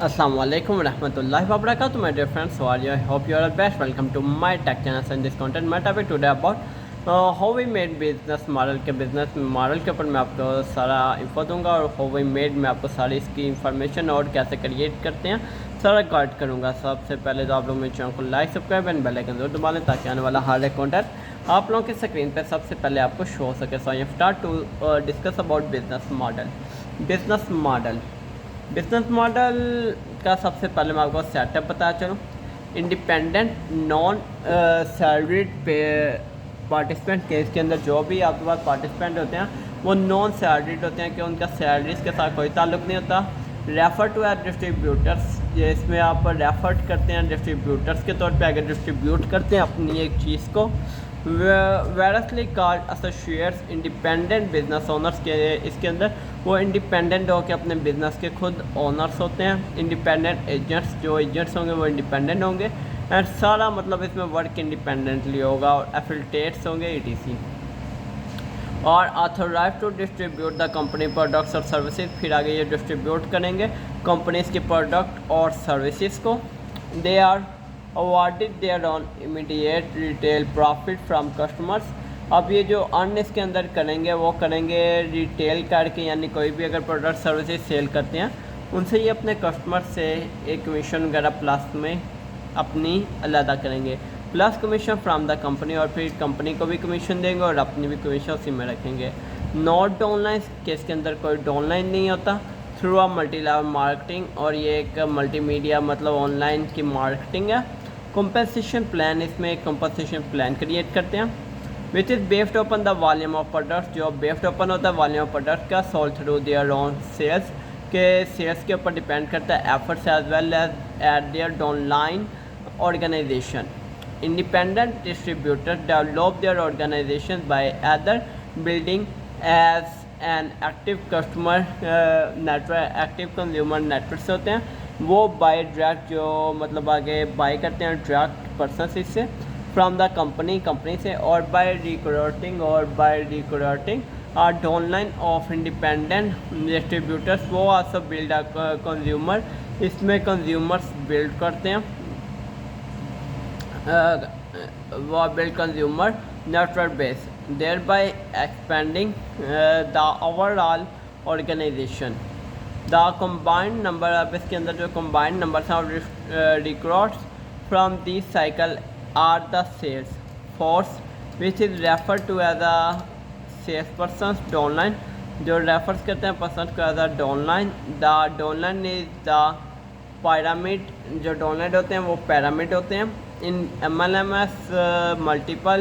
Assalamu alaikum warahmatullahi wabarakatuh, my dear friends. How are you? I hope you are best. Welcome to my tech channel and this content. My topic today about how we made business model के business model के ऊपर मैं आपको सारा info दूंगा और how we made मैं आपको सारी इसकी information और कैसे create करते हैं सारा गाइड करूंगा। सबसे पहले तो आप लोग मेरे चैनल को like subscribe and bell icon जरूर दबा लें ताकि आने वाला हर एक कंटेंट आप लोगों की स्क्रीन पर सबसे पहले आपको शो हो सके। So I start to discuss about business model. Business model का सबसे पहले मैं आपको सेटअप बता चलूँ। इंडिपेंडेंट नॉन सैलरीड पे पार्टिसिपेंट के इसके अंदर जो भी आपके पास पार्टिसिपेंट होते हैं वो नॉन सैलरीड होते हैं कि उनका सैलरीज के साथ कोई ताल्लुक नहीं होता। रेफर टू एज डिस्ट्रीब्यूटर्स, ये इसमें आप रेफर करते हैं डिस्ट्रीब्यूटर्स के तौर पे अगर डिस्ट्रीब्यूट करते हैं अपनी एक चीज़ को। वेरसली card associates independent business owners के इसके अंदर वो इंडिपेंडेंट होकर अपने बिजनेस के खुद ओनर्स होते हैं। इंडिपेंडेंट एजेंट्स, जो एजेंट्स होंगे वो इंडिपेंडेंट होंगे एंड सारा मतलब इसमें वर्क इंडिपेंडेंटली होगा और एफिलिएट्स होंगे ईटीसी। और authorise to distribute the company products और सर्विसेज, फिर आगे ये डिस्ट्रीब्यूट करेंगे कंपनीज के प्रोडक्ट और सर्विसेज को। They are awarded their on immediate retail profit from customers. अब ये जो अर्न इसके अंदर करेंगे वो करेंगे रिटेल करके, यानी कोई भी अगर प्रोडक्ट सर्विसेज सेल करते हैं उनसे ये अपने कस्टमर से एक कमीशन वगैरह प्लस में अपनी अलग करेंगे, plus commission from the company, और फिर कंपनी को भी कमीशन देंगे और अपनी भी कमीशन उसी में रखेंगे। नॉट ऑनलाइन केस के अंदर कोई ऑनलाइन नहीं होता। Through a multi level marketing, और ये एक मल्टीमीडिया मतलब ऑनलाइन की मार्केटिंग है। कंपनसेशन प्लान, इसमें एक कंपनसेशन प्लान क्रिएट करते हैं which is based open the volume of products, जो बेस्ड ओपन होता है वॉल्यूम ऑफ प्रोडक्ट का sold through their own sales के सेल्स के ऊपर डिपेंड करता है। Efforts as well as at their online organisation. Independent distributors develop their organisation by other building as an active customer network, active consumer network होते हैं वो bye direct, जो मतलब आगे बाय करते हैं डायरेक्ट पर्सन इससे फ्रॉम द कंपनी से, और by recruiting online of independent distributors वो आल्सो बिल्ड कंज्यूमर, इसमें कंज्यूमर्स बिल्ड करते हैं वो build consumer network base, their by expanding the overall organisation. The combined number, अब इसके अंदर जो कम्बाइंड नंबर हैं recruits from this cycle are the sales force which is refer to as a sales person downline, जो refers करते हैं person को as a downline. The downline is the pyramid, जो डाउनलाइन होते हैं वो पिरामिड होते हैं। In MLS multiple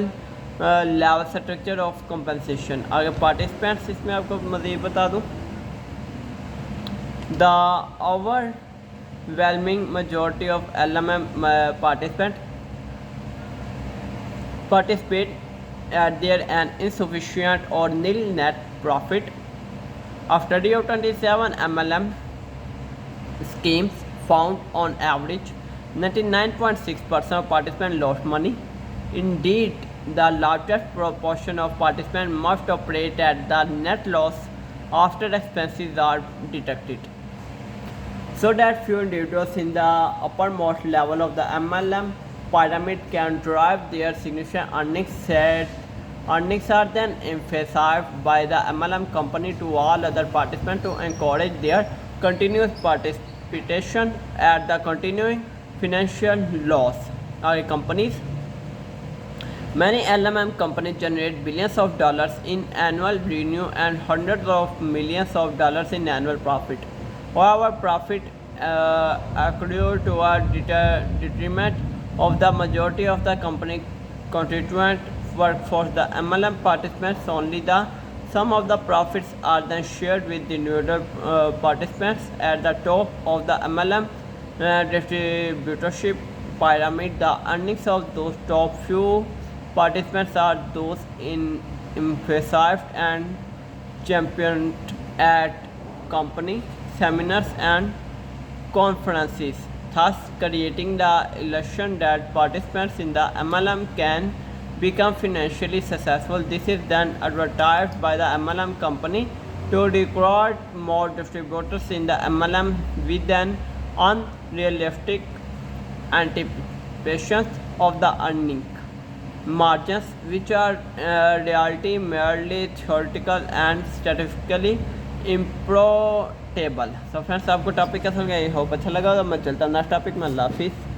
level structure of compensation. आगे पार्टिसिपेंट्स, इसमें आपको मज़ीद बता दूँ the overwhelming majority of LMM participate at their an insufficient or nil net profit. After the 27 MLM schemes found on average 99.6% of participants lost money. Indeed, the largest proportion of participants must operate at the net loss after expenses are deducted, so that few individuals in the uppermost level of the MLM pyramid can derive their significant earnings. Earnings are then emphasized by the MLM company to all other participants to encourage their continuous participation at the continuing financial loss. Companies, many LMM companies generate billions of dollars in annual revenue and hundreds of millions of dollars in annual profit. However, profit accrue to a detriment of the majority of the company constituent workforce. The MLM participants, only the sum of the profits are then shared with the individual participants at the top of the MLM distributorship pyramid. The earnings of those top few participants are those emphasized and championed at company seminars and conferences, thus creating the illusion that participants in the MLM can become financially successful. This is then advertised by the MLM company to recruit more distributors in the MLM with an unrealistic anticipations of the earning margins, which are reality merely theoretical and statistically improbable. So friends, आपको topic कैसा लगा? I hope अच्छा लगा। मैं चलता हूँ next topic में। अल्लाह हाफिज़।